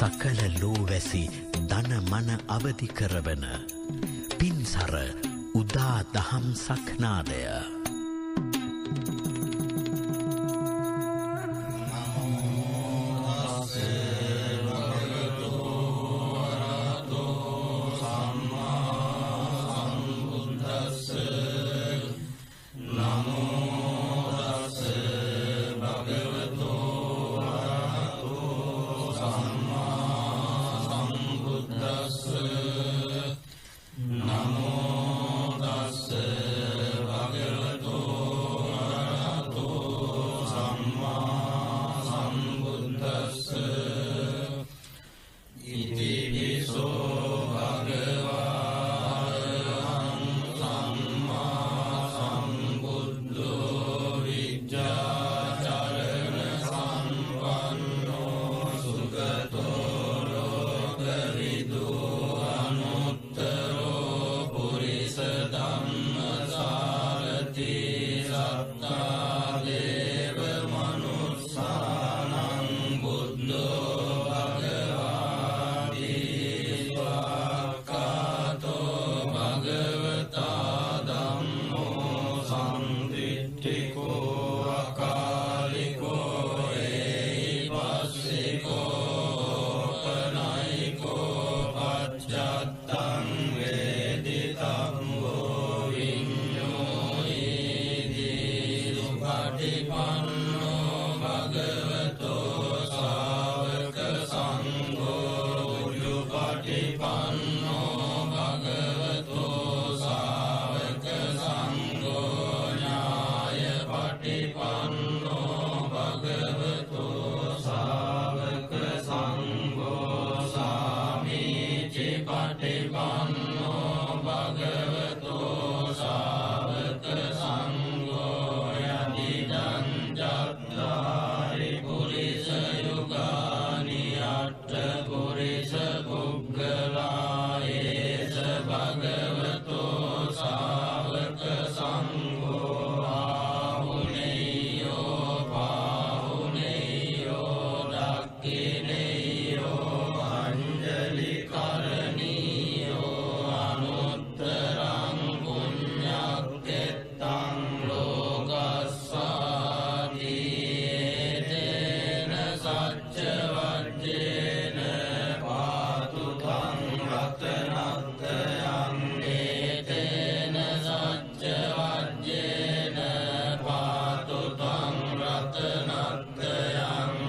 සකල ලෝවැසි දන මන අවදි කරවන පින්සර උදා දහම් සක්නාදය රතනත්යං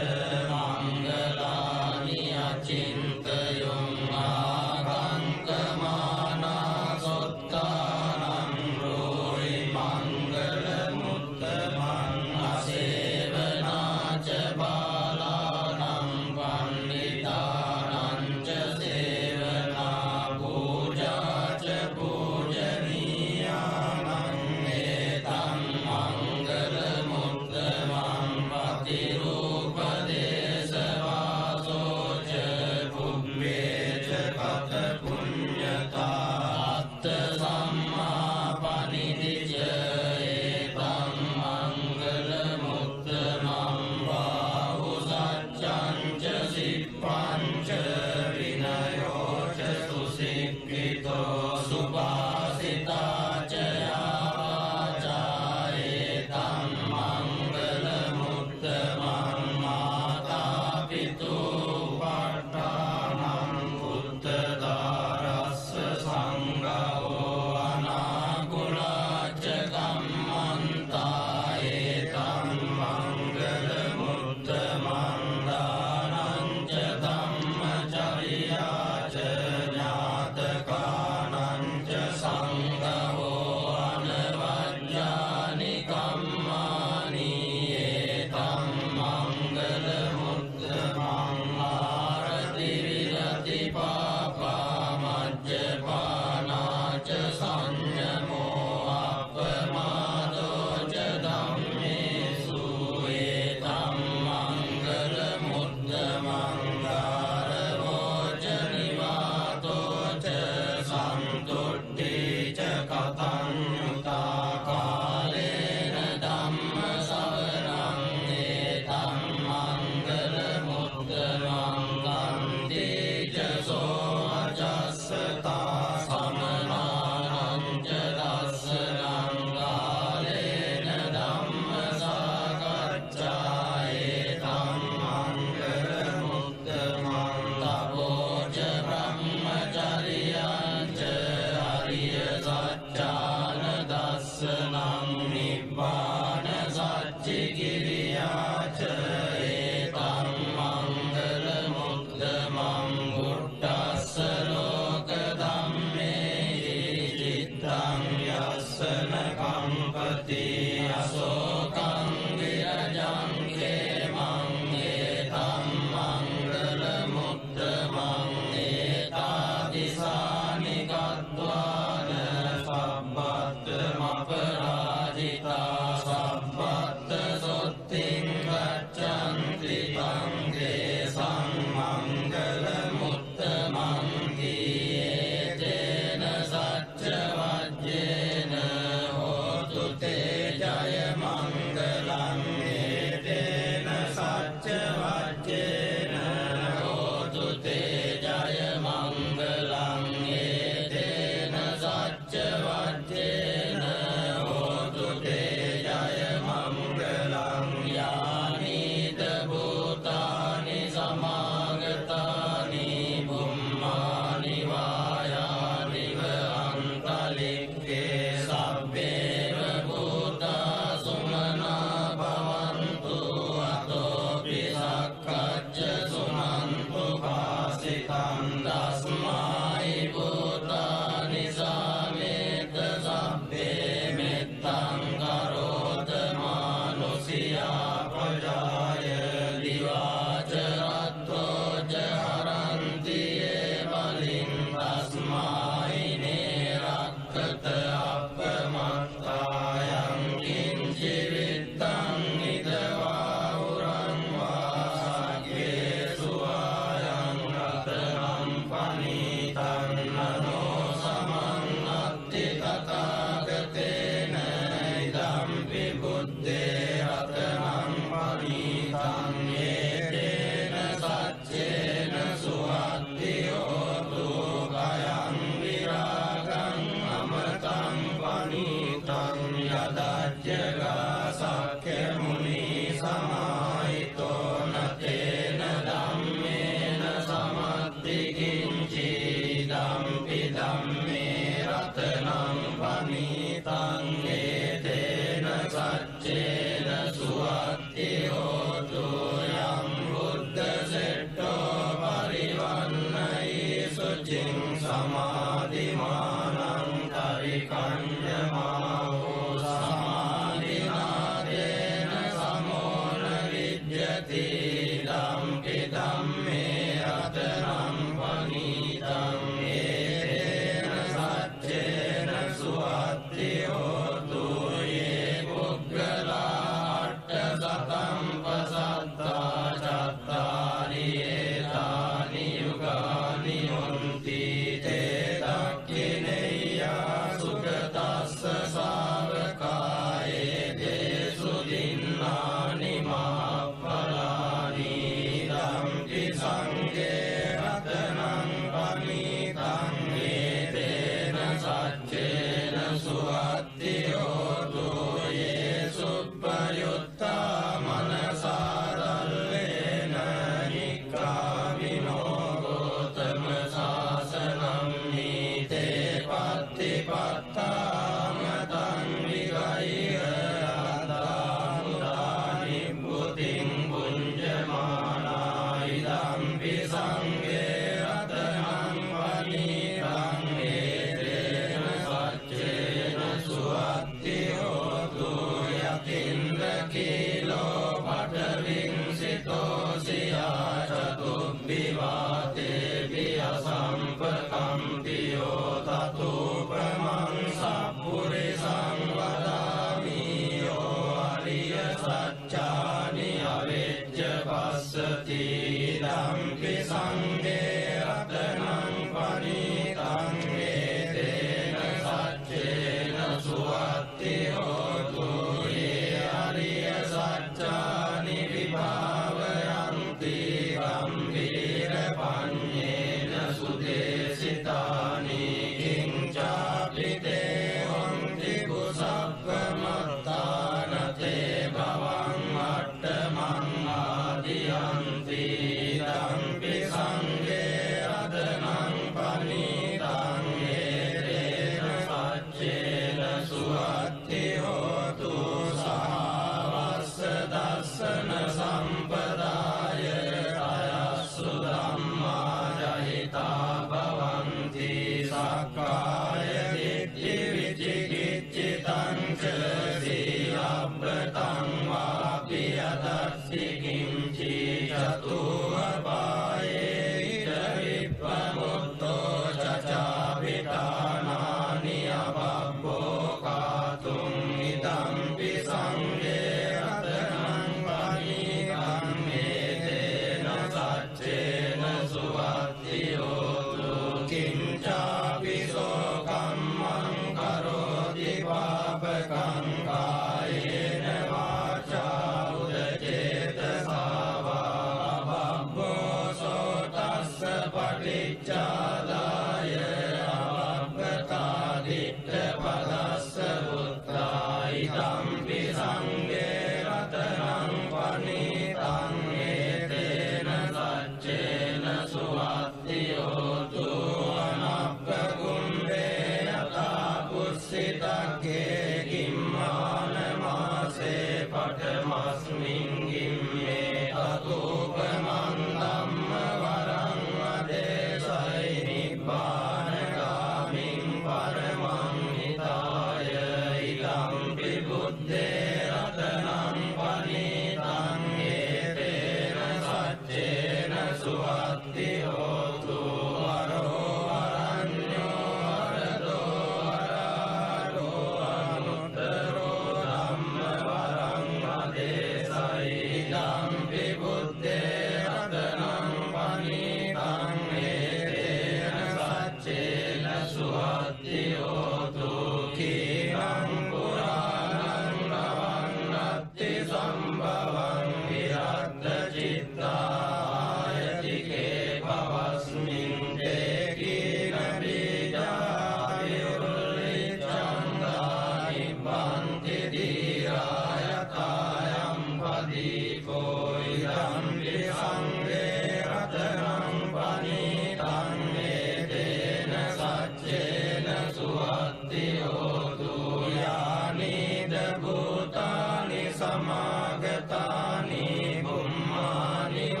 සමාගතානි බුම්මානි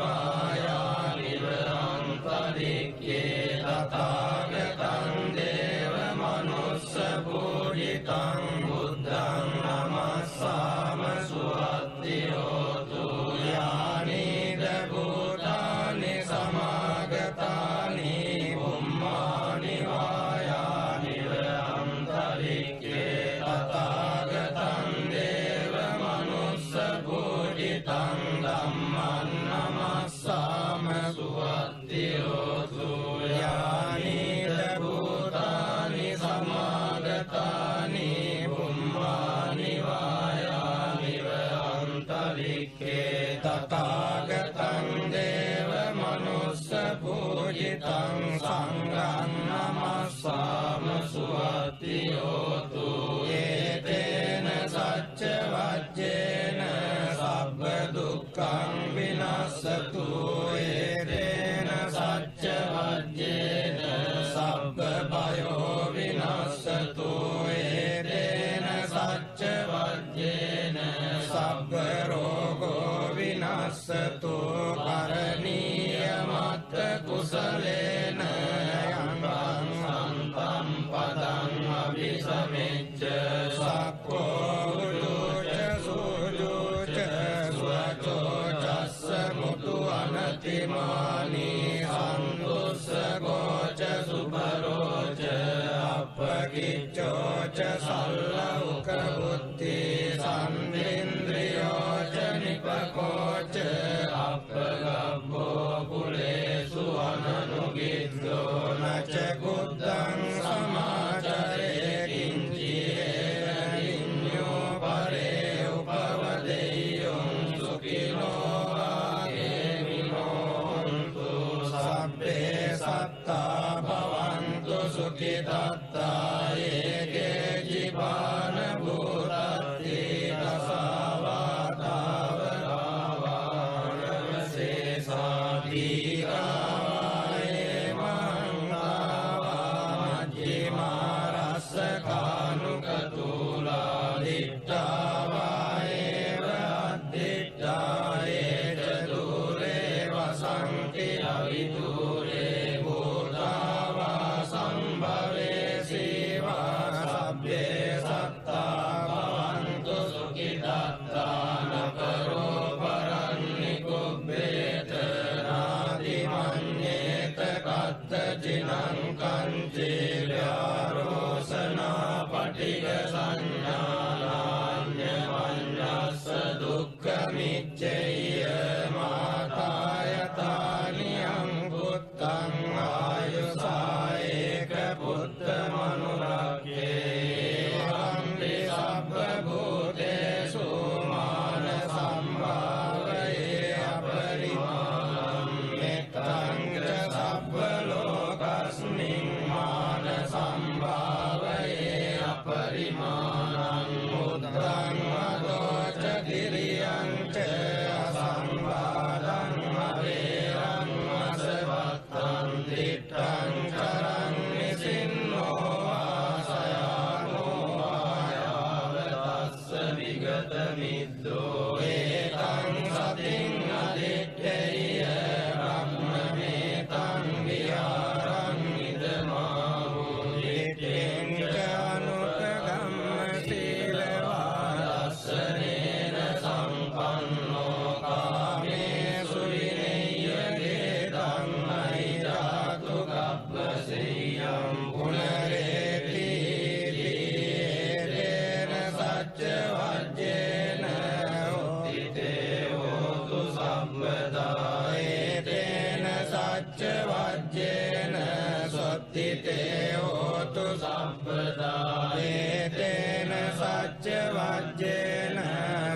විනස්සතු ඒතේන සච්ච වජ්ජේන සබ්බ භයෝ විනස්සතු ඒතේන සච්ච වජ්ජේන සබ්බ රෝගෝ විනස්සතු කරණීය මත්ත කුසලේන යං සන්තම් පදං අபிසමෙච්ච සක්ඛෝ උජුච සුජුච සුවචෝ චස්ස මුතු අනතිමානි සන්තුස්සගෝච සුභරෝච අපකිච්චෝච සල්ලෞක බුද්ධි සම්නින්ද්‍රියෝච නිපකෝච අපගබ්බෝ කුලේසු අනනුගිද්දෝ නච කුද්දං සමාචරේ කිංචිරේ විඤ්ඤෝ පරේ උපවදෙය්‍යං සුඛිනෝ ආගේමිනෝන්තු සබ්බේ සත්තා භවන්තු සුඛිතත්තා ඒකේ ජීවාන භූතත්ති දසවාතාවරාවානමසේසාති ජිනං කංචේ ව්‍යාරෝසනා පටිග සංඥානාඤ්ඤ මඤ්ඤස්ස දුක්ඛ මිච්ඡේය මාතායතානියං පුත්තං ආයුසා ඒක පුත්ත මනුරක්ඛේ වන්ති සබ්බ භූතේසු මාන සම්භාවයේ අපරිමාණං මෙත්තං ච සබ්බ ලෝකස්මින් මාන සම්භාවයේ අපරිමාණං මුද්දං මදෝච දිරියං ච අසම්බාධං අවේරං අසවත්තං දිත්තං කරං නිසින්නෝ ආසයානෝ ආයාවතස්ස විගත මිද්දෝ ඒතං සතින් අදිත්තේය බ්‍රහ්මමේතං විහාරං ඉදමාහෝ දිත්තේං චානුපගම්ම සීලවාදස්සනේන සම්පන්නෝ කාමේසු විනය්‍යදේතං අයිජාතු කප්පසෙය්‍යං පුනරේති තේන සච්ච වජ්ජේන උත්තිතේ හෝතු සම්පදා ඒතේන සච්ච වජ්ජේන සොත්තිතේ හෝතු සම්පදා ඒතේන සච්ච වජ්ජේන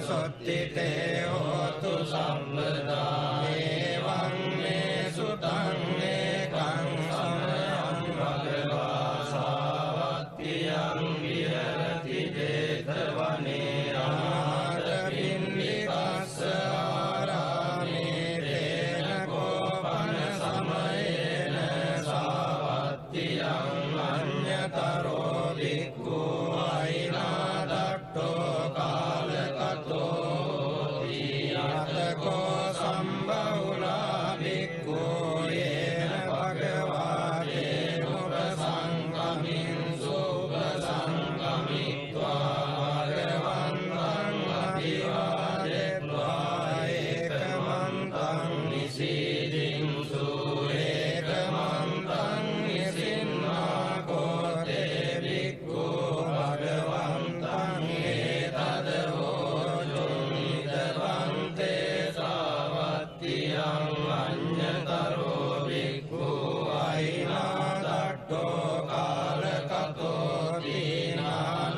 සොත්තිතේ හෝතු සම්පදා එවං මේ සුතං ඒකං සමයං භගවා සාවත්තියං විහෙරති 제තවනේ ආරපින්නිකස්ස ආරාමේ තේන කෝපන සමයේන සාවත්තියං අඤ්ඤතරෝ භික්ඛු අයිනාදට්ඨෝ කාලකතෝ යතකෝ සම්බහුලා භික්ඛු යේන භගවා දේවපසංගමින් සුපසංගමිත්වා භගවන්තං අභිවාදෙත්වා ඒකමන්තං නිසීදින්සු ඒකමන්තං නිසින්නා කෝතේ භික්ඛු භගවන්තං ඒතදවෝචුං ඉදවන්තේ සාවත්තියං අඤ්ඤතරෝ භික්ඛු අයිනාදට්ඨෝ කාලකතෝ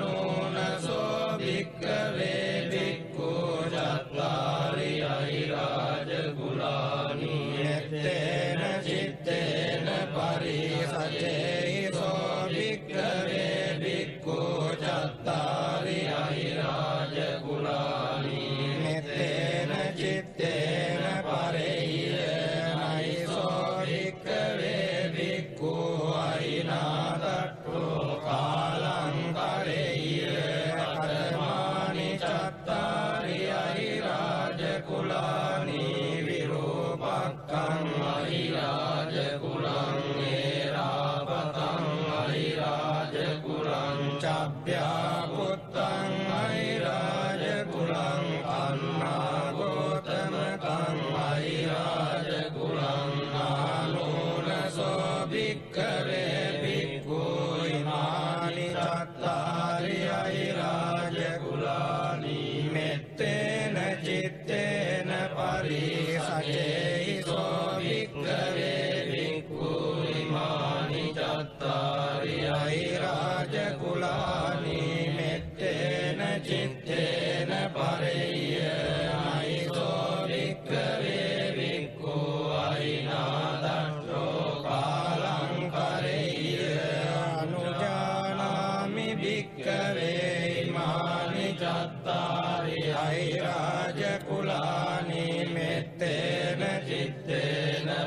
දීනානුනසෝ භික්ඛවේ භික්ඛු චත්තාරි අහිරාජ කුලානි යත්තේන චිත්තේන පරිසචේසෝ භික්ඛවේ භික්ඛු චත්තාරි අහිරාජ කුලානි මෙත්තේන චිත්තේන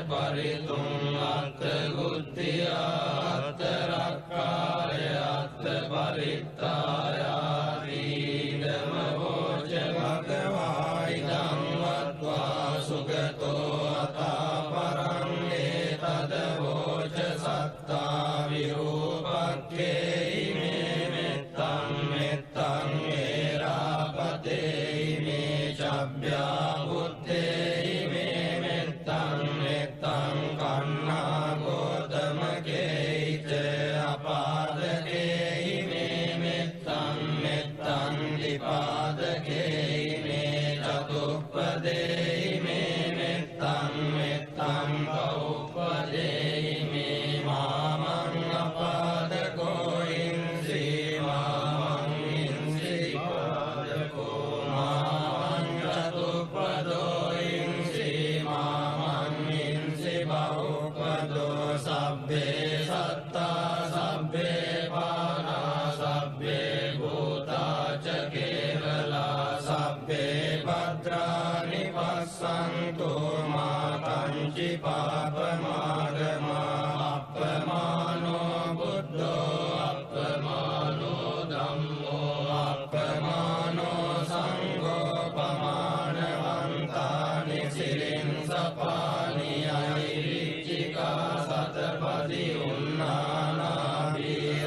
පරිතුං අත්ථ ගුත්තිය අත්ථ රක්ඛාය අත්ථ පරිත්තාය ඊදම වෝච භගවා ඉදං වත්වා සුගතෝ අතා පරං ඒතද වෝච සත්තා විරූපක්ඛේ ඉමේ මෙත්තං මෙත්තං ඒරාපතේ ඉමේ චබ්භ්‍යා බුත්තේ ඉමේ මෙත්තං මෙත්තං කන්නා ගෝතමකේච අපාදකේ ඉමේ මෙත්තං මෙත්තං දීපාදකේ ඉමේ චතුප්පදේ ඉමේ මෙත්තං මෙත්තං බහුපදේ ඉමේ මාමං අපාදකෝ ඉන්සී මාමං ඉන්සී පාදකෝ මාමං චතුප්පදෝ ඉන්සී මාමං ඉන්සී බහුපදෝ සබ්බේ සත්තා සබ්බේ පානා සබ්බේ භූතා ච කේවලා සබ්බේ භද්‍රානි පස්සන්තු මා කංචි පාපමාගමා අප්පමානෝ බුද්ධෝ අප්පමානෝ ධම්මෝ අප්පමානෝ සංඝෝ පමානවන්තානි සිරින් සපානි අයිරිච්චිකා සතපදි උන්නානාභී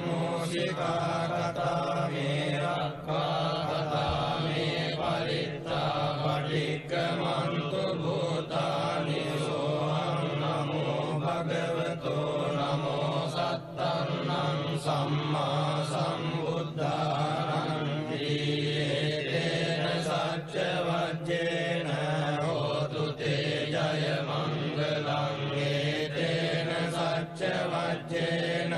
සරභූමෝසිකා කතා මේ රක්ඛා කතා මේ පරිත්තා පටික්කමන්තු භූතානි සෝහං නමෝ භගවතෝ නමෝ සත්තං සම්මා සම්බුද්ධානං තේන සච්ච වජ්ජේන හෝතු තේ ජය මංගලං ඒතේන සච්ච වජ්ජේන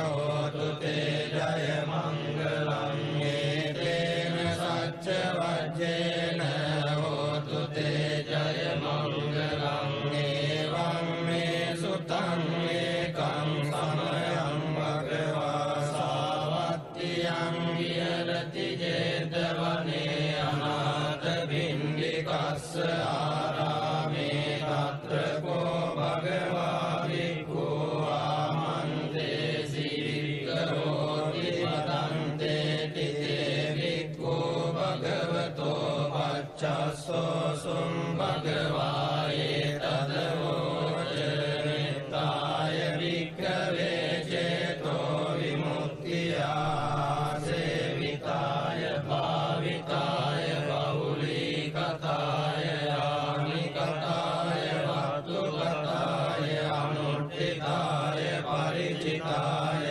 හෝතු තේ ජය මංගලං ඒතේන සච්ච වජ්ජේන හෝතු තේ ජය මංගලං ඒවං මේ සුතං ඒකං සමයං භගවා සාවත්තියං විහෙරති ජේතවනේ අනාථ භින්දිකස්ස ආරාමේ තත්‍ර කෝ භගවා භික්ඛු ආමන්තේ සීකරෝති වදන්තේ තිතේ භික්ඛු භගවතෝ පච්චස්සෝ සුම් භගවා ඒතද වෝච නිත්තාය භික්ඛවේ චේතෝ විමුක්තියා සේවිතාය භාවිතාය බහුලීකතාය යානිකතාය වත්තුකතාය අනුට්ඨිතාය පරිචිතාය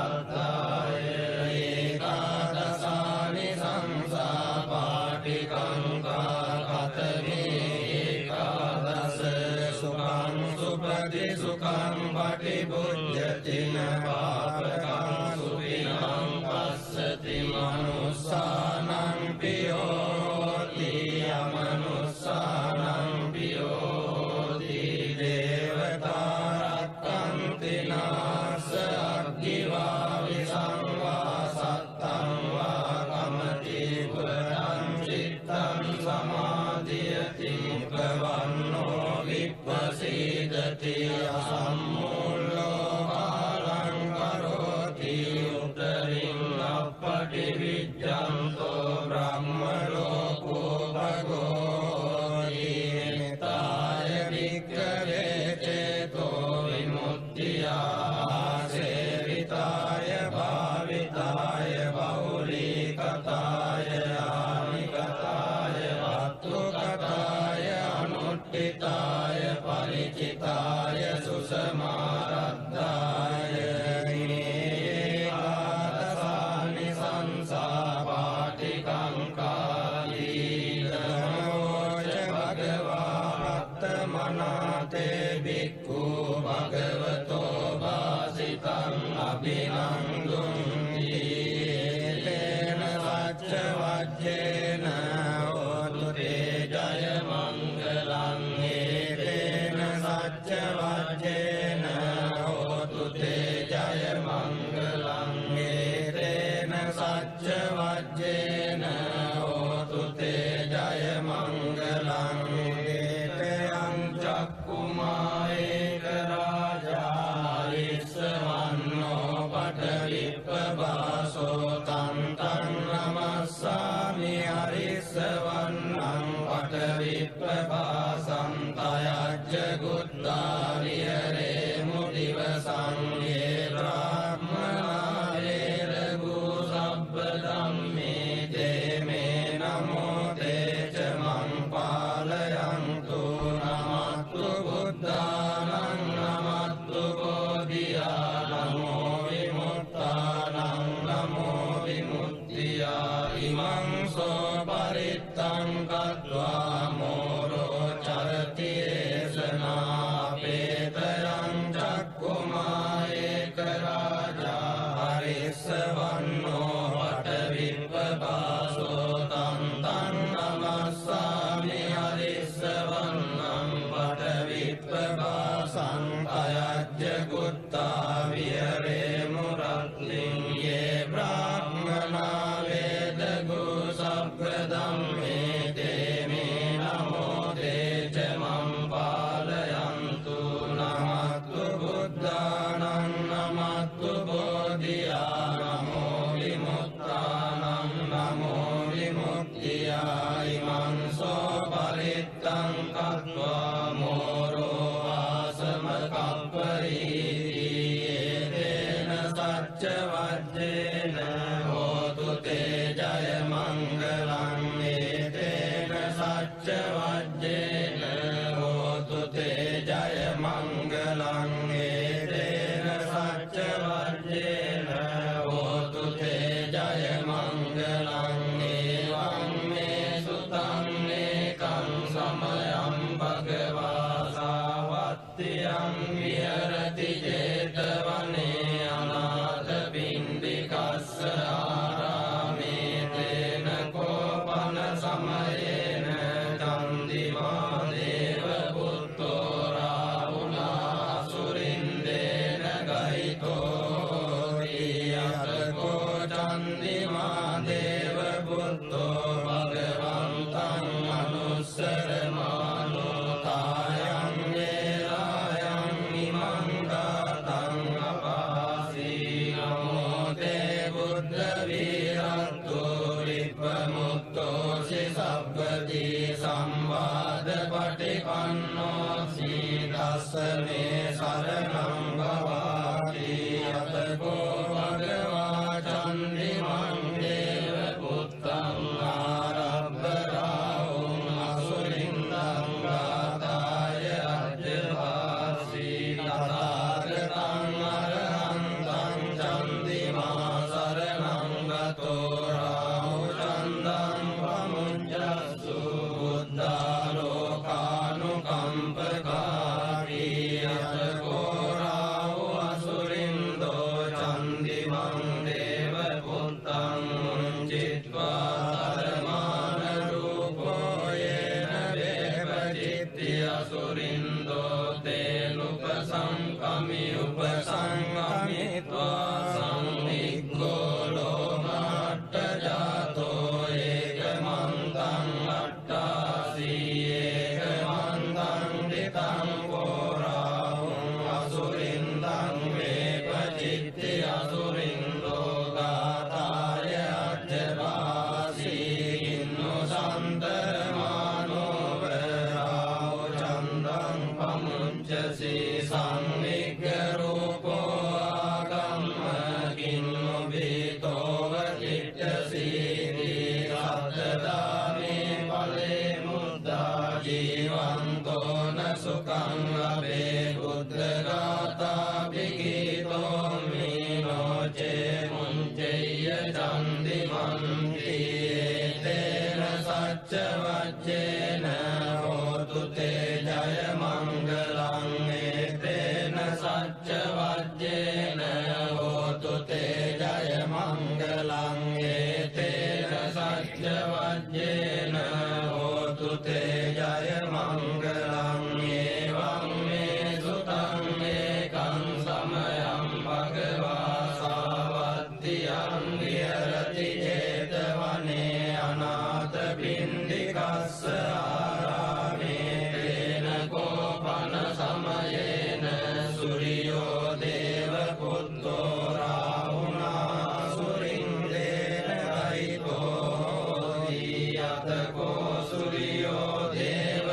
සුසමාරත්තාය ඒකාදසානි සංසා පාටිකංකා කතමේ ඒකාදස සුඛං සුපති සුඛං පටිභුජ්ජතින පාපකං සුඛිනං පස්සති මනුස්සානං පියෝති අමනුස්සානං පියෝති දේවතා රක්ඛන්ති නාස අග්ගිවා විසංවා සත්තං වා කමති පුරං චිත්තං සමාධියති ප්‍රවන්නෝ විප්පසීදති අසම්මූලෝ කාලං කරෝති උත්තරින් අප්පටි විජ්ජන්තෝ බ්‍රහ්ම ලෝකෝ භගෝ නිතාය වික්ඛවේ චේතෝ විමුක්තියා සේවිතාය භාවිතාය බහුලීකතාය ආනිකතාය වත්තුකතාය අනුට්ඨිතාය පරිචිතාය සුසමාරද්ධාය ඒකාදසානි සංසා පාටිකංකාලීනමෝච භගවා පත්තමනාතේ භික්ඛු භගවතෝ වාසිතං අභිනන්දුන්ති තේන සච්ච වජ්ජේන හෝතු තේ ජය මංගලං ඒතේන සච්ච වජ්ජේන හෝතු තේ ජය මංගලං ඒතේන සච්ච වජ්ජේන හෝතු තේ ජය මංගලං ඒතේන පාසන්තයජ්ජ ගුත්තා විහෙරේමු දිවසං යේ බ්‍රාහ්මනා වේරගු සබ්බ ධම්මේ තේ මේ නමෝ තේච මං පාලයන්තු නමත්තු බුද්ධානං නමත්තු බෝධියා නමෝ විමුක්තානං නමෝ විමුක්තියා ඉමං සෝ පරිත්තං කତ୍වා මෝරෝ චරති ඒසනා පේතයං චක්කුමා ඒක රාජා හරිස්සවන්නෝ වටවිප්පපාසෝ තං තං නමස්සාමි හරිස්සවන්නං වටවිප්පපාසං අයජ්ජ ගුත්තා විහෙරේමු රත්නින් යේ බ්‍රාහ්මනා වේදගු සබ්බ ධම්මේ තේ මේ නමෝ තේච මං පාලයන්තු නමත්තු බුද්ධානං නමත්තු බෝධියා නමෝ විමුක්තානං නමෝ විමුක්තියා ඉමං සෝ පරිත්තං කତ୍වා මෝරෝ ආසම කප්පරීති තේන සච්ච වජ්ජේන හෝතු තේ ජය මංගලං තේන සච්ච වජ්ජේන හෝතු තේ ජය මංගලං තේන සච්ච වජ්ජේන හෝතු තේ ජය මංගලං එවං මේ සුතං ඒකං සමයං භගවා සාවත්තියං විහෙරති 제තවනේ අනාථ පින්ඩිකස්ස ආරාමේ තේන කෝපන සමයේන චන්දිමා දේව පුත්තෝ රාවුණා සුරින්දේන ගයිතෝ රියතකෝ චන්දිමා දේව පුත්තෝ භගවන්තං අනුස්සරමානෝ තායං වේලායං ඉමං ගාතං අපාසී නමෝ තේ බුද්ධ වීරත්තෝ විප්පමුත්තෝසි සබ්බදී සම්වාද පටිපන්නෝ සීදස්ස මේ සරණං භවාති යතකෝ භගවා චන්දිමං දේව පුත්තං ආරබ්බ රාහුං අසුරින්දං ගාතාය අජ්ජවාසී තථාගතං අරහන්තං චන්දිමා සරණං ගතෝ රාහු චන්දං පමුඤ්ජස්සු බුද්ධාලෝකානුකම්පකාරී යතකෝ රාහු අසුරින්දෝ චන්දිමං දේව පුත්තං චිත්වා ධර්මාන රූපෝ යේන දේවචිත්ති අසුරින්දෝ තේනුපසංකමි උපසංකමිත්වා සංනික්ඛෝ ලෝමාට්ඨ ජාතෝ ඒකමන්තං අට්ඨාසී ඒකමන්තං දිතං කෝරාහුං අසුරින්දං වේපචිත්ති අසුරින්දෝ ගාතාය අජ්ජවාසී ඉන්නෝ සන්තරමානෝ වරාහු චන්දං පමුච්චසී සංවිග්ග රූපෝ ආගම්ම කින්නු බීතෝව චිත්තසීති සත්තදානේ ඵලේ මුද්දා ජීවන්තෝ න සුඛං ලබේ බුද්ධ ගාථා විගීතෝ මීනෝචේ මුංචේය චන්දිමන්ති තේන සච්ච වච්චේන හෝතු තේ ජය මංගලං තේන සච්ච වච්චේන හෝතු තේ ජය මංගලං තේන සච්ච වච්චේන හෝතු තේ ජය මංගලං එවං මේ සුතං ඒකං සමයං භගවා සාවත්තියං විහෙරති 제තවනේ අනාථ පින්ඩිකස්ස ආරාමේ තේන කෝපන සමයේන සුරියෝ දේව පුත්තෝ රාවුණා සුරින්දේන ගයිතෝ යතකෝ සුරියෝ දේව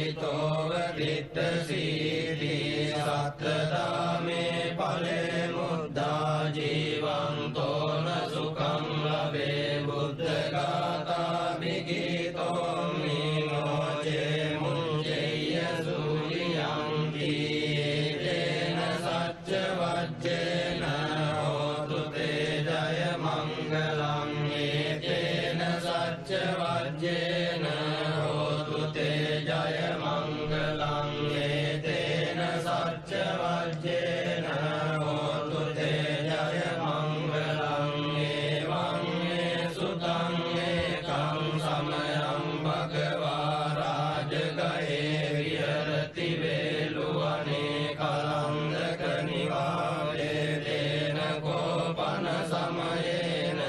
භීතෝව දිට්ඨසීති සත්තදාමේ ඵලේ මුද්දා ජීවන්තෝන සුඛං ලබේ බුද්ධ ගාථා විගීතෝ මිනෝචේ මුංජේය සූරියන්ති තේන සච්ච වජ්ජේන හෝතු තේ ජය මංගලං තේන සච්ච වජ්ජේන හෝතු තේ ජය මංගලං තේන සච්ච වජ්ජේන හෝතු තේ ජය මංගලං එවං සුතං ඒකං සමයං භගවා රාජගයේ විහෙරති වේලුවනේ කලන්දක නිවාසේ තේන කෝපන සමයේන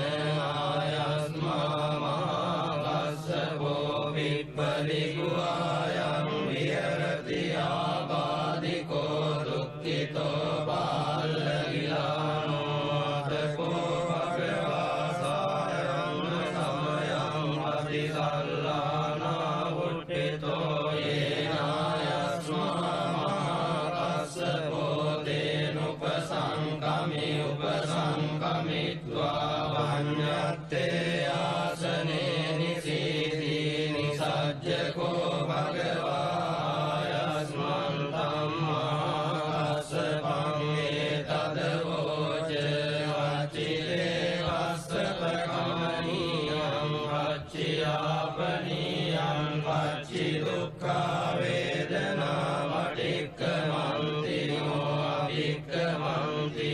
ආයස්මා මහාකස්සපෝ විප්පලිගුආයං විහෙරති ආබාධිකෝ දුක්ඛිතෝ බාලවිලානෝ අතකෝ භගවා සායං සමයං අතිසල්ලානා වුට්ඨිතෝ යේනායස්මා මහාකස්සපෝ තේනුපසංකමි උපසංකමිත්වා වඤ්ඤත්තේ ආසනේ නිසීති නිසජ්ජකෝ භගවා යස්මන්තං මහාකස්සපං ඒතදවෝච වච්චිලේ වස්සපකමනීයං වච්චියාපනීයං වච්චි දුක්ඛා වේදනා පටික්ඛමන්ති නෝ අභික්ඛමන්ති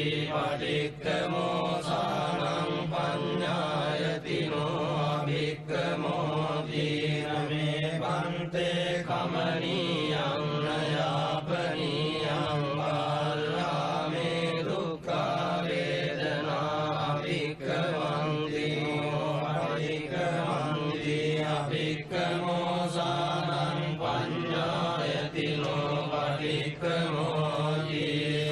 පටික්ඛමෝසානං පඤ්ඤායති නෝ අභික්ඛමෝති නමේ පන්තේ කමනීයං නයාපනීයං බාලාමේ දුක්ඛා වේදනා අභික්ඛමන්ති නෝ පටික්ඛමන්ති අභික්ඛමෝසානං පඤ්ඤායති නෝ පටික්ඛමෝති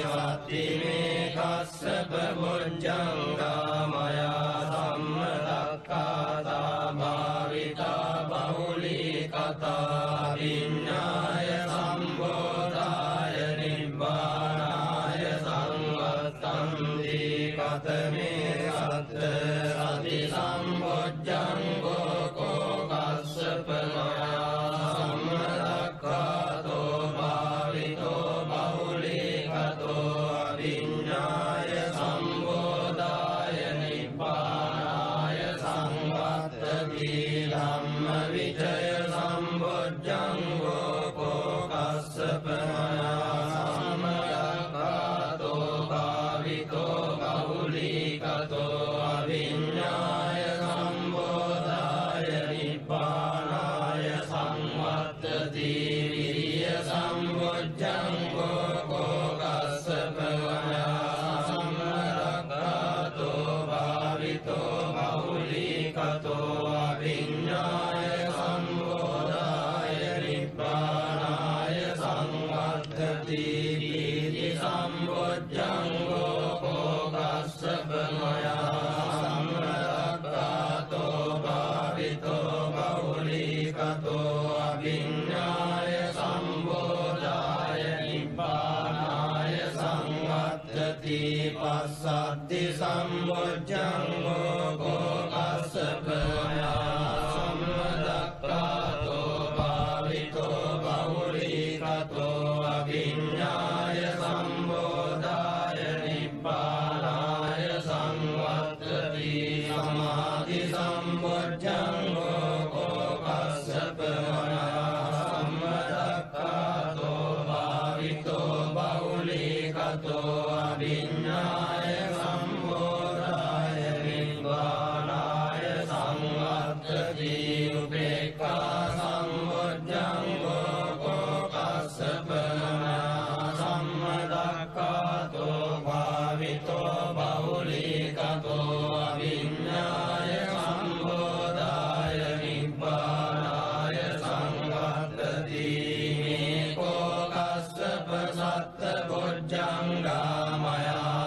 සත්තිමේ කස්සප බොජ්ජංගා මයා සම්මදක්ඛාතා භාවිතා බහුලී කතා විඤ්ඤාය සම්බෝධාය නිබ්බානාය සංවත්තන්ති කතමේ සත්ත සති සම්බොජ්ජංගෝ කෝ කස්සප මයා සම්මදක්ඛාතෝ භාවිතෝ බහුලී කතෝ විඤ්ඤාය සම්බෝධාය නිබ්බානාය සංවත්තති ධම්ම විචය සම්බොජ්ජංගෝ කෝ කස්සප මයා සම්මදක්ඛාතෝ භාවිතෝ බහුලී කතෝ අවිඤ්ඤාය සම්බෝධාය නිබ්බානාය සංවත්තති විරිය සම්බොජ්ජංගෝ කෝ කස්සප මයා සම්මදක්ඛාතෝ භාවිතෝ බහුලී කතෝ අවිඤ්ඤාය සම්බෝධාය නිබ්බානාය සංවත්තති විරිය සම්බොජ්ජංගෝ කෝ කස්සප මයා සම්මදක්ඛාතෝ භාවිතෝ බහුලී කතෝ අවිඤ්ඤාය සම්බෝධාය නිබ්බානාය සංවත්තති පස්සද්ධි සම්බොජ්ජංගෝ කෝ කස්සප මයා සම්මදක්ඛාතෝ භාවිතෝ බහුලී කතෝ අවිඤ්ඤාය සම්බෝධාය නිබ්බානාය සංවත්තති සමාධි සම්බොජ්ජංගෝ කෝ කස්සප මයා සම්මදක්ඛාතෝ භාවිතෝ බහුලී කතෝ අවිඤ්ඤාය සම්බෝධාය නිබ්බානාය සංවත්තති උපේක්ඛා සම්බොජ්ජංගෝ කෝ කස්සප මයා සම්මදක්ඛාතෝ භාවිතෝ බහුලී කතෝ අවිඤ්ඤාය සම්බෝධාය නිබ්බානාය සංවත්තති මේකෝ කස්සප සත්ත බොජ්ජංගා මයා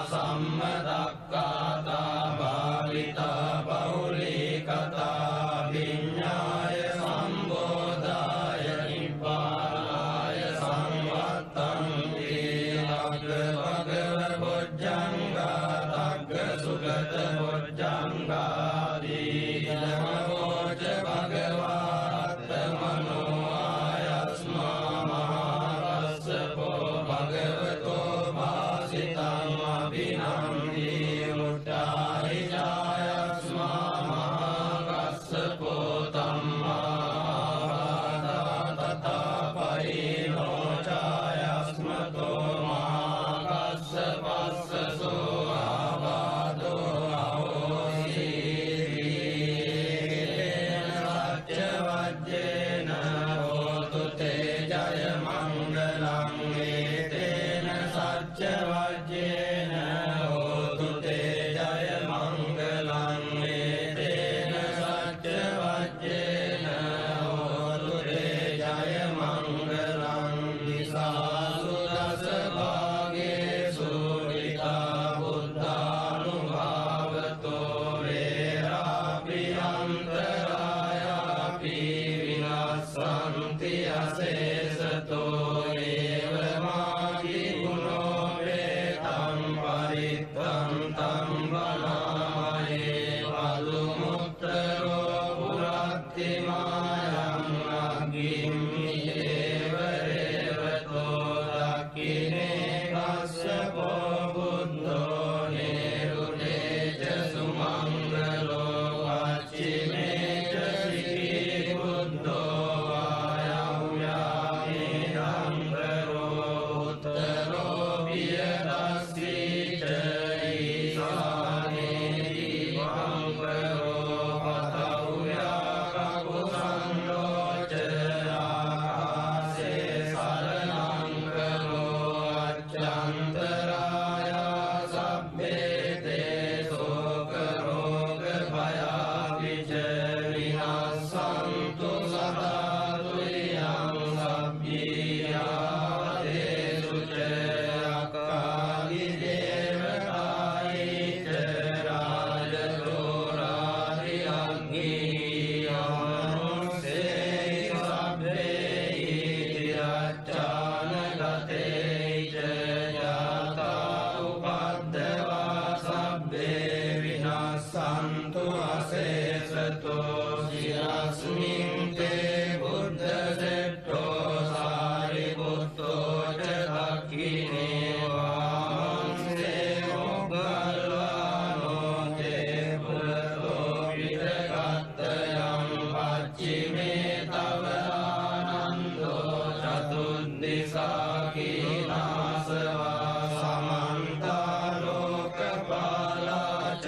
කීනාසවා සමන්තා ලෝකපාලාච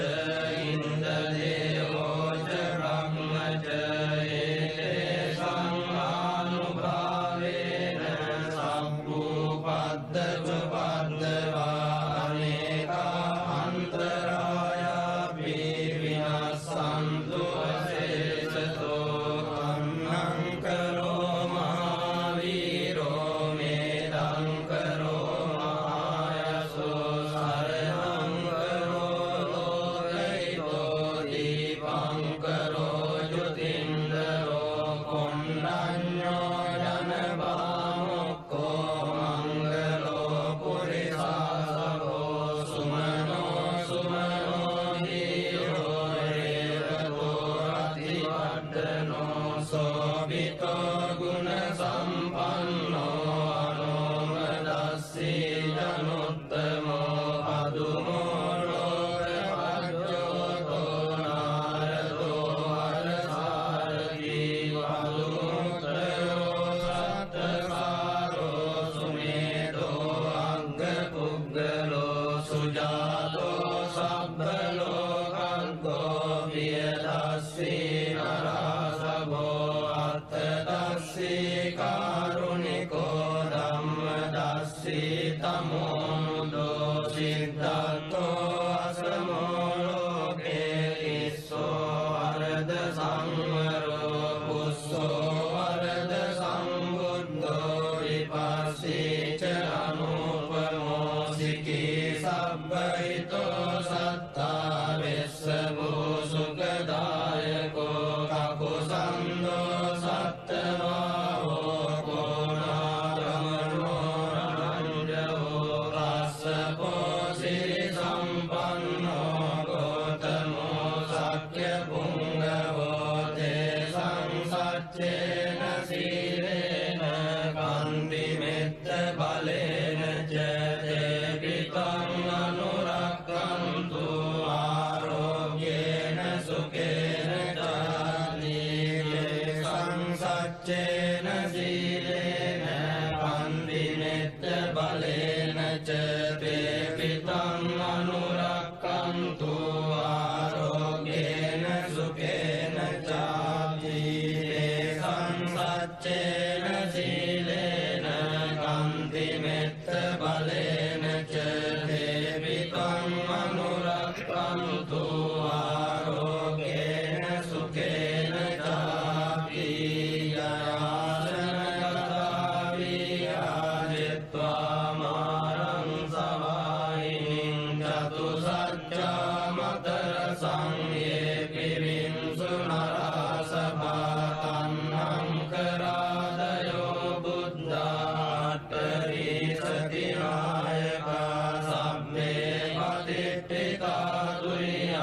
ඉන්ද්‍රදේවෝච බ්‍රහ්මච ඒතේ සංඝානුභාවේන සම්පූපද්දච පද්දවා අනේකා අන්තරායා විනස්සන්තු අශේෂතෝ අන්නං කරෝ මහාවීරෝ මේදං කරෝ මහායසෝ සරණං කරෝ ලෝකයිතෝ දීපං කරෝ ජුතින්දරෝ කොණ්ඩඤ්ඤෝ ජනභාමොක්ඛෝ මංගලෝ පුරිසාසවෝ සුමනෝ සුමනෝ දීරෝ රේවතෝ අතිවර්ධනෝ සෝභිතෝ ගුණ සම්පන්නෝ අනෝමදස්සී ජනුත්තමෝ පදුමෝ ලෝකපජ්ජෝතෝ නාරදෝ අරසාරදී වදුමුත්‍රයෝ සත්තකාරෝ සුමේතෝ අග්ගපුග්ගලෝ සුජාතෝ සබ්බලෝකග්ගෝ වියදස්සී නරාසභෝ අත්තදස්සී කාරුණිකෝ ධම්මදස්සී තමෝනුදෝ සිද්ධාර්ථෝ අසමෝ ලෝකේ ඉස්සෝ වරද සංවරෝ පුස්සෝ වරද සම්බුද්ධෝ විපස්සීච අනුපමෝ සිකී සබ්බහිතෝ සත්තා වෙස්සවෝ සුඛදායකෝ කකුසන්தோ සත්තවාහෝ කෝනාරමණෝ රණංජෝ කස්සපෝ සිරි සම්පන්නෝ ගෝතමෝ සක්්‍ය පුංගවෝ තේසං සච්චේන සීලේන කන්ති මෙත්ත බලේන ච තේපිතං අනුරක්ඛන්තු ආරෝග්‍යේන සුඛේන සංසච්චේන සීලේන කන්ති මෙත්ත බලේන ච තේපිතං අනුරක්ඛන්තු ආරෝග්‍යේන සුඛේන චාති සංසච්චේන සීලේන කන්ති මෙත්ත බලේන ච තේපිතං අනුරක්ඛන්තු ආරෝග්‍යේන සුඛේන චාති යයාසනගතා විහාරිත්වා මාරං සවායිනින් චතුසත්‍යා මතර සංයේ පිවින්සු නරාසභා තන්නං කරාදයෝ බුද්ධාට්ඨරී සතිනායකා සබ්බේ පතිට්ඨිතා තුරියං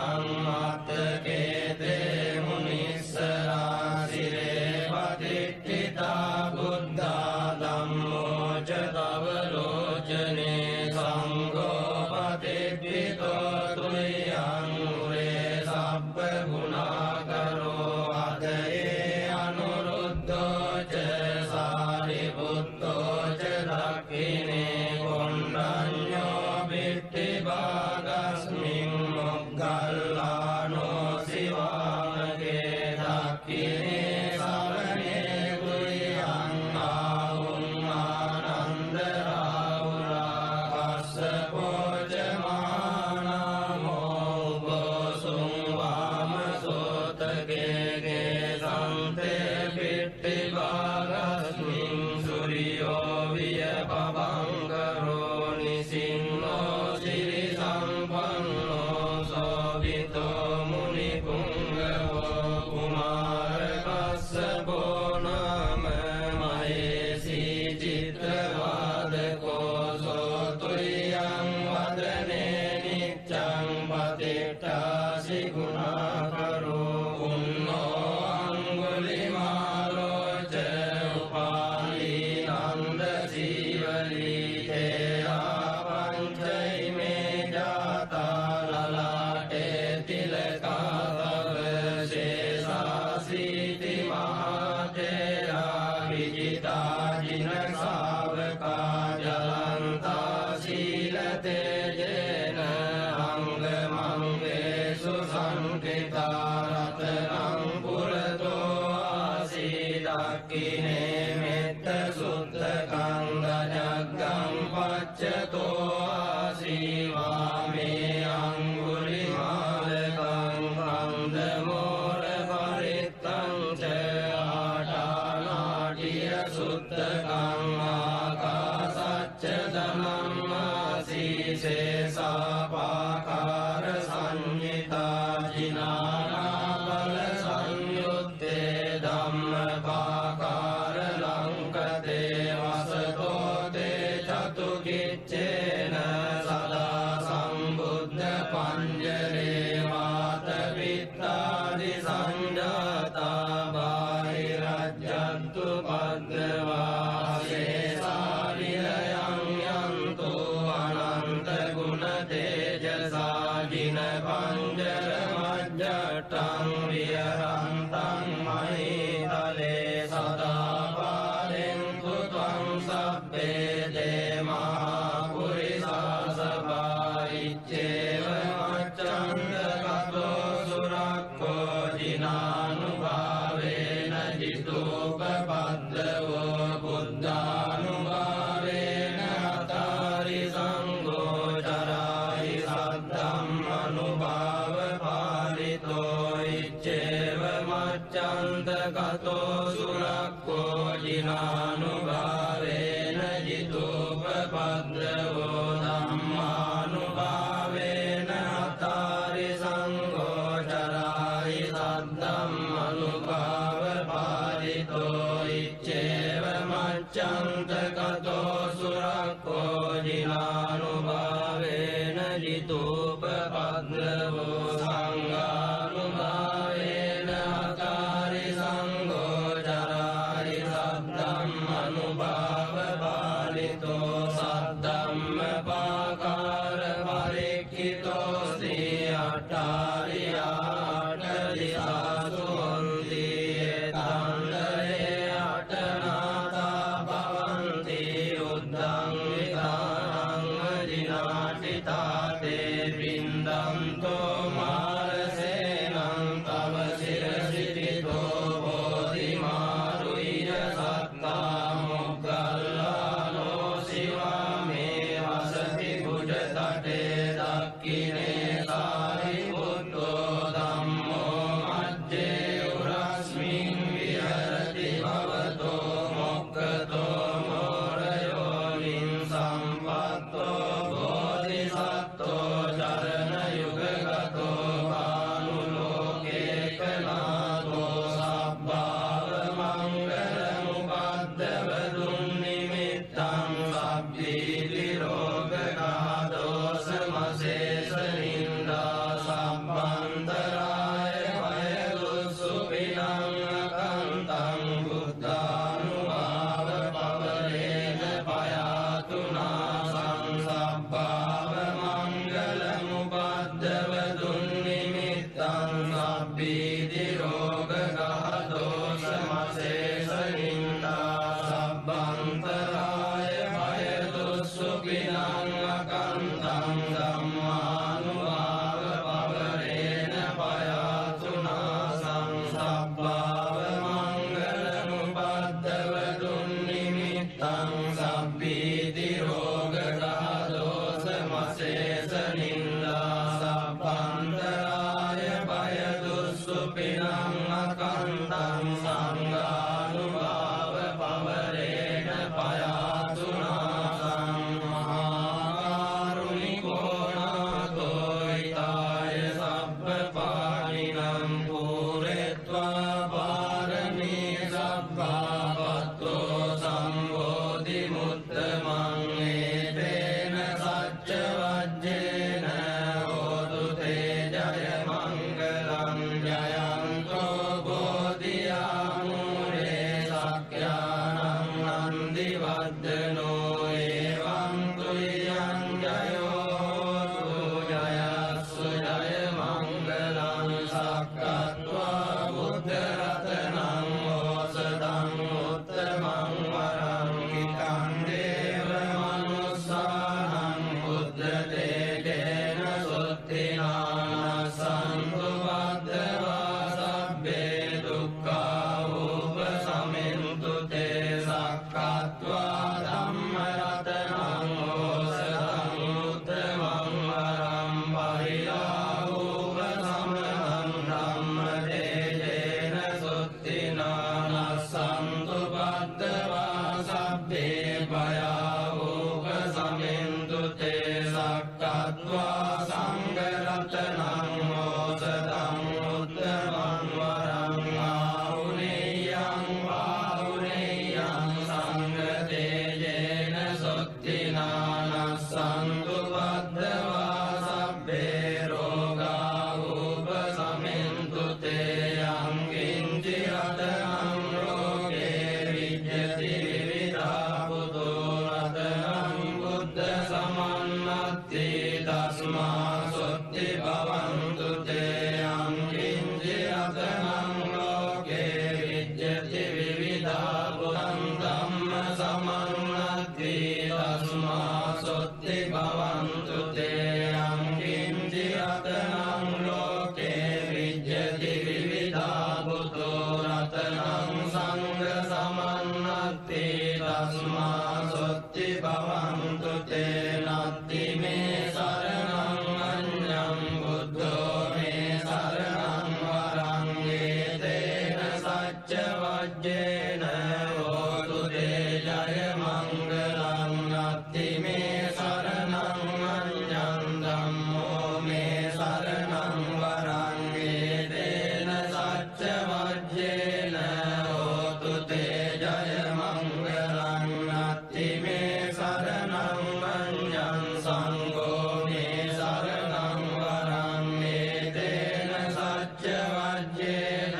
මත්තකේතේ මුනිස්සරා සිරේ පතිට්ඨිතා බුද්ධා ධම්මෝ ච තව ලෝචනේ සංඝෝ පතිට්ඨිතෝ තුරියං මුරේ සබ්බ ගුණාකරෝ අදයේ අනුරුද්ධෝ ච සාරිපුත්තෝ ච දක්ඛිනේ කොණ්ඩඤ්ඤෝ බිට්ටි භාගස්මින් මොග්ගල්ලානෝ සිවාමගේ දක්ඛිනේ සවනේ කුරියං ආහුං ආනන්ද රාහුලා කස්සපෝ ච මහානාමෝ උපසුං වාමසෝතගේ සන්තේ බිට්ටි භාගස්මින් සුරියෝ පච්චතෝ ආසීවා මේ අංගුලිමාලකං කන්දමෝර පරිත්තං ච ආටානාටිය සුත්තකං ආකාසච්ච ධනම්මාසීසේසාපාකාර සංඤිතා ජිනානාපල සංයුත්තේ ධම්මපාකාර ලංකතේ වසතෝ තේ චතුකිච්චේන සදා සම්බුද්ධ පඤ්ජරේ වාත විත්තාදි සංජාතා බාහිරජ්ජන්තු පද්දවා සේසා විරයං යන්තු අනන්ත ගුණ තේජසා ජින පඤ්ජර මජ්ජට්ටං විහරන්තං මහිතලේ සදා පාලෙන්තු ත්වං සබ්බේ දේමා පුරිසාසභායිච්චේව මච්ඡන්දගතෝ සුරක්ඛෝ ජිනානුභාවේන ජිතෝපපද්දවෝ බුද්ධානුභාවේන අතාරි සංඝෝ චරායි සද්ධම්මනුභාව පාලිතෝ ඉච්ඡේව මච්ඡන්දගතෝ සුරක්ඛෝ ජිනානුභාවේන ජිතෝපපද්දවෝ ධම්මානුභාවේන අතාරි සංඝෝ චරායි සද්ධම්මනුභාව පාලිතෝ ඉච්ඡේව මච්ඡන්දගතෝ සුරක්ඛෝ ජිනානුභාවේන ජිතෝපපද්දවෝ සංඝානුභාවේන අතාරි සංඝෝ චරායි සද්ධම්මනුභාව පාලිතෝ සද්ධම්මපාකාර පරික්ඛිතෝ සී අට්ඨාරියාට දිසාසු හොන්ති තණ්ඩේ අටනාතා භවන්ති උද්ධං විතානං ජිනාටිතාතේ බින්දන්තෝ මාරසේනං තව සිරසිතිතෝ බෝධිමාරුයිය සත්තා මොග්ගල්ලානෝ සිවා මේ වසති කුජතටේ දක්ඛිනේ සාරිපුත්තෝ ධම්මෝ මජ්ජේ උරස්මින් විහරති භවතෝ මොක්ඛතෝ මෝරයෝනින් සම්පත්තෝ බෝධිසත්තෝ චරණ යුගගතෝ කානුලෝකේකනාතෝ සබ්බාව මංගලමුපද්දව දුන්නිමිත්තං සබ්බීති රෝගඝාතෝසමශේෂ නින්දා සම්බන්තරාය වයදුස්සුපිනං අකන්තං බුද්ධානුභාව පවරේන පයාතුනා සංසබ්බාව මංගලමුපද්දව දුන්නිමිත්තං සබ්බීති රෝගඝාතෝසමශේෂ නින්දා සම්බන්තරාය වයදුස්සුපිනං අකන්තං ධම්මානුභාව පවරේන පයාතුනා සංසබ්බාව මංගලමුපද්දව දුන්නිමිත්තං සබ්බීති රෝගඝාතෝසමශේෂ නින්දා සම්බන්තරාය වයදුස්සුපිනං අකන්තං සංඝානුභාව පවරේන පයාතුනා සංමහාකාරුණිකෝ නාතෝ ඊතාය සබ්බපාණිනං පූරෙත්වා පාරමී සබ්බාවත්තෝ සම්බෝධි මුත්තමං ඒතේන සච්ච වජ්ජේන හෝතු තේ ජය මංගලං ජයන්තෝ බෝධියාමූලේ සක්ඛ්‍යානං නන්දි වද්දනෝ එවං තුයං ජයෝ ජයස්සු ජය මංගලං සක්කත්වා බුද්ධ රතනං ඕසදං උත්තමං වරං කිතං දේව මනුස්සානං බුද්ධ තේජේන සුත්තිනා සන්තු බද්දවා සබ්බේ දුක්ඛා උපසමෙන්තු තේ සක්කත්වා ධම්ම භයාවෝප සමින්තු තේ සක්කත්වා සංඝරතනං මෝසතං උත්තමං වරං ආහුනේයං වාහුනේයං සංඝතේජේන සොත්තිනානස්සන්තු බද්ධවා සබ්බේ රෝගා උපසමින්තු තේ යං කිංචි රතනං රෝගේ විජ්ජති විවිධා පුතෝ රතනං බුද්ධ සමන්නත්ති තස්මා සොත්ති භවන්තු තේ යං කිංචි රතනං රෝගේ විජ්ජති විවිධා පුතං ධම්ම සමන්නත්ති තස්මා සොත්ති භවන්තු තේ යං කිංචි රතනං ලෝකේ විජ්ජති විවිධා පුතෝ රතනං සංඝ සමන්නත්ති තස්මා සොත්ති භවන්තු තේ නත්ති මේ සරණං අඤ්ඤං බුද්ධෝ මේ සරණං වරං ඒතේන සච්ච වජ්ජේන හෝතු තේ ජය මංගලං නත්ති මේ සරණං අඤ්ඤං ධම්මෝ මේ සරණං වරං ඒතේන සච්ච වජ්ජේන හෝතු තේ ජය මංගලං නත්ති මේ සරණං අඤ්ඤං සංඝෝ මේ සරණං වරං ඒතේන සච්ච වජ්ජේන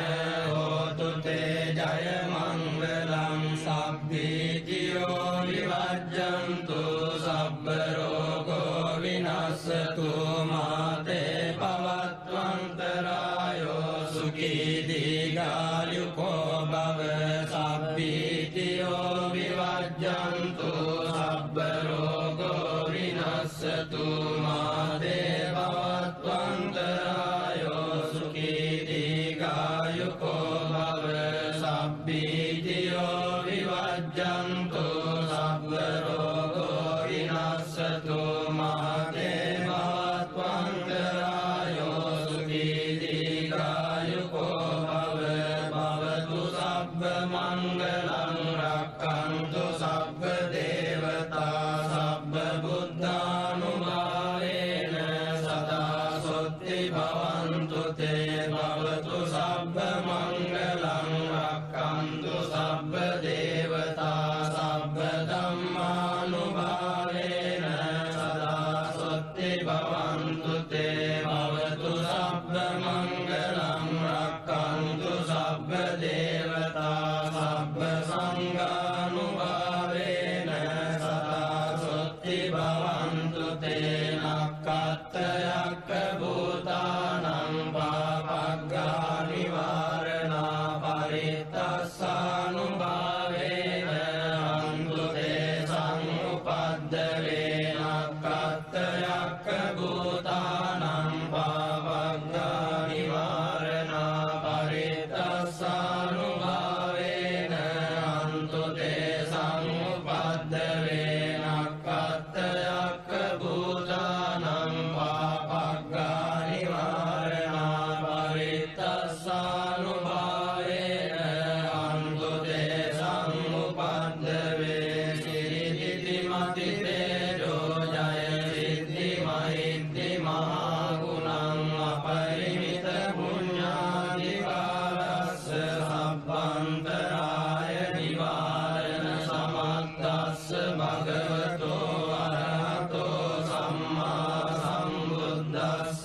හෝතු තේ ජය මංගලං සබ්බීතියෝ විවජ්ජන්තු සබ්බ රෝගෝ විනස්සතු මාතේ පවත්වන්තරායෝ සුඛී දීඝායුකෝ භව සබ්බීතියෝ විවජ්ජන්තු සබ්බ රෝගෝ විනස්සතු මාතේ පවත්වන්තරායෝ සුඛී දීඝායුකෝ භව සබ්බීතියෝ විවජ්ජන්තු සබ්බ රෝගෝ විනස්සතු මාතේ පවත්වන්තරායෝ සුඛී දීඝායුකෝ භව භවතු සබ්බ මංගලං රක්ඛන්තු සබ්බ දේවතා සබ්බ බුද්ධානුභාවේන සදා සොත්ති භවන්තු තේ භවතු සබ්බ මංගලං රක්ඛන්තු සබ්බ දේවතා සබ්බ ධම්මානුභාවේන සදා සොත්ති භවන්තු තේ භවතු සබ්බ මංගලං රක්ඛන්තු සබ්බ දේවතා සබ්බ සංඝානුභාවේන සදා සොත්ති භවන්තු තේ නක්ඛත්තයක්ඛ භූතානං පාපග්ගා නිවාරණා පරිත්තස්සානුභාවේන අන්තු තේ සංඋපද්දවේ නක්ඛත්තයක්ඛ භූතානං පාපග්ගා නිවාරණා පරිත්තස්සානුභාවේන අන්තු තේ සංඋපද්දවේ නක්ඛත්තයක්ඛ භූතානං පාපග්ගා නිවාරණා පරිත්තස්සානුභාවේන අන්තු තේ සංඋපද්දවේ සිරිදිති මති තේජෝ ජය සිද්ධි මහිද්දි මහා ගුණං අපරිමිත පුඤ්ඤාදි කාලස්ස සබ්බන්තරාය නිවාරණ සමත්තස්ස භගවතෝ අරහතෝ සම්මා සම්බුද්දස්ස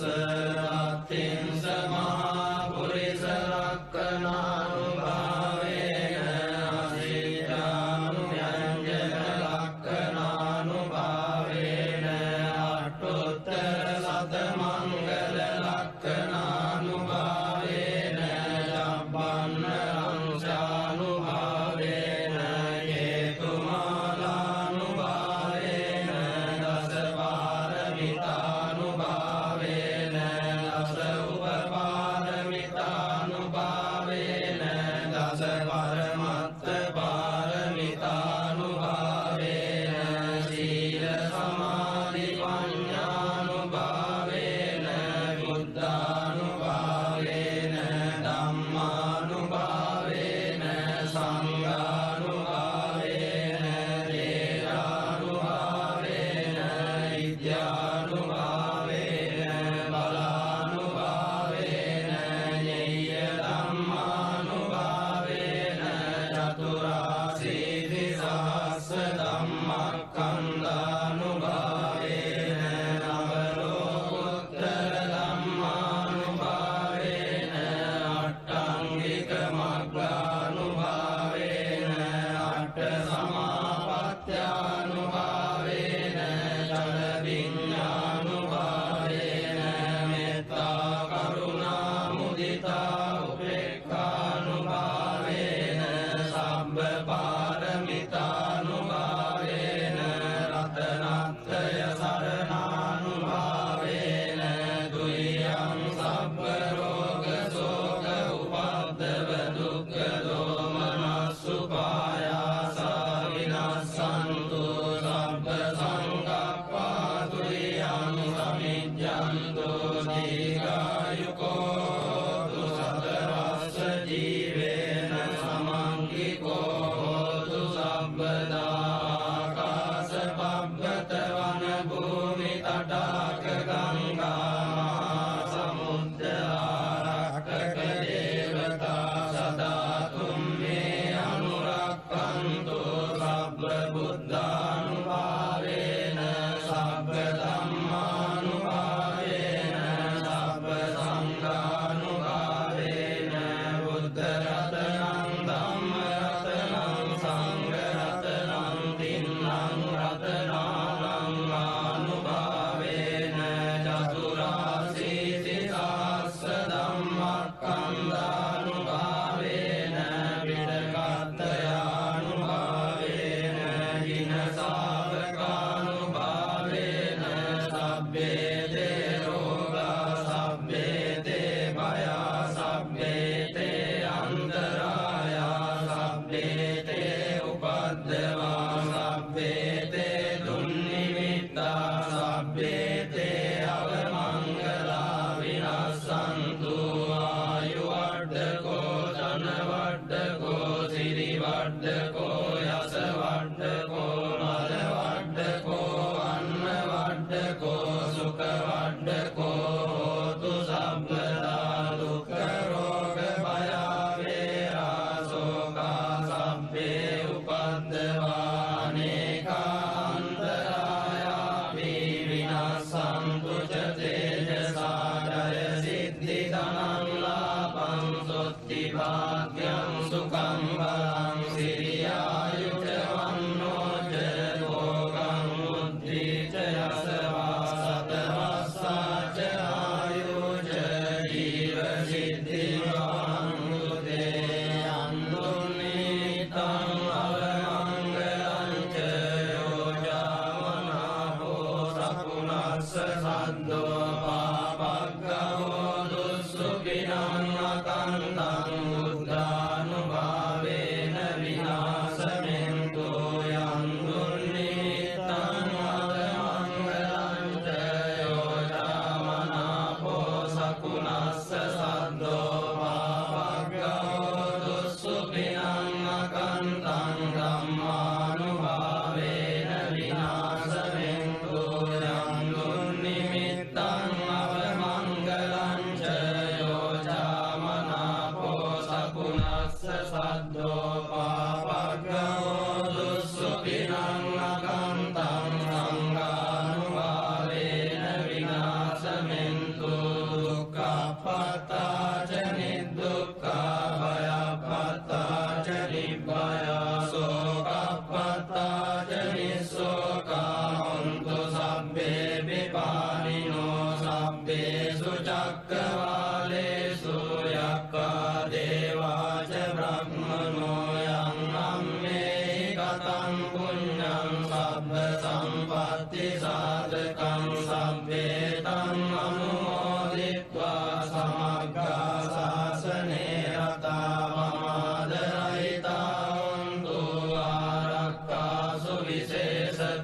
අත්තිංස මහා පුරිස ලක්ඛනානුභාවේන අසීතානුයංජන ලක්ඛනානුභාවේන අට්ඨෝත්තර සත මංගල ලක්ඛනානුභාවේන ජබ්බන්න අංශානුභාවේන හේතුමාලානුභාවේන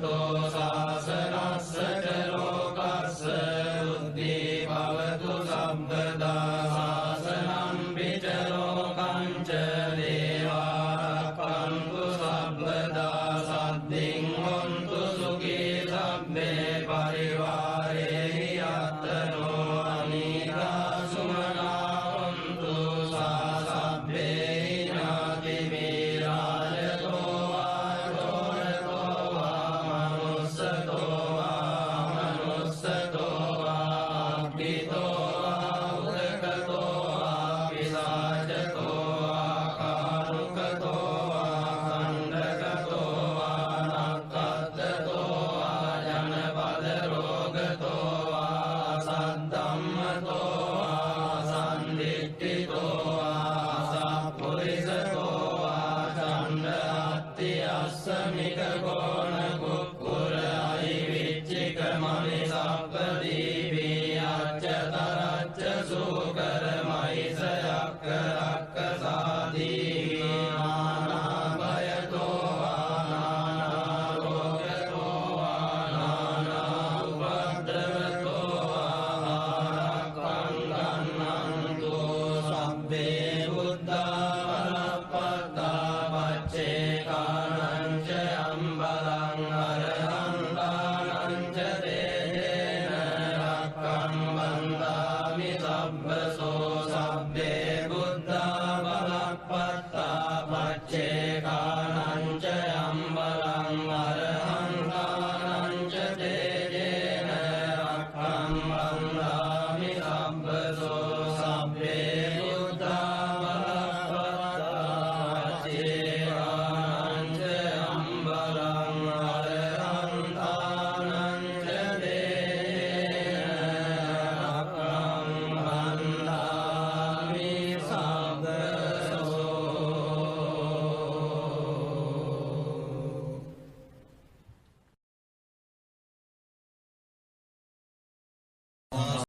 තෝ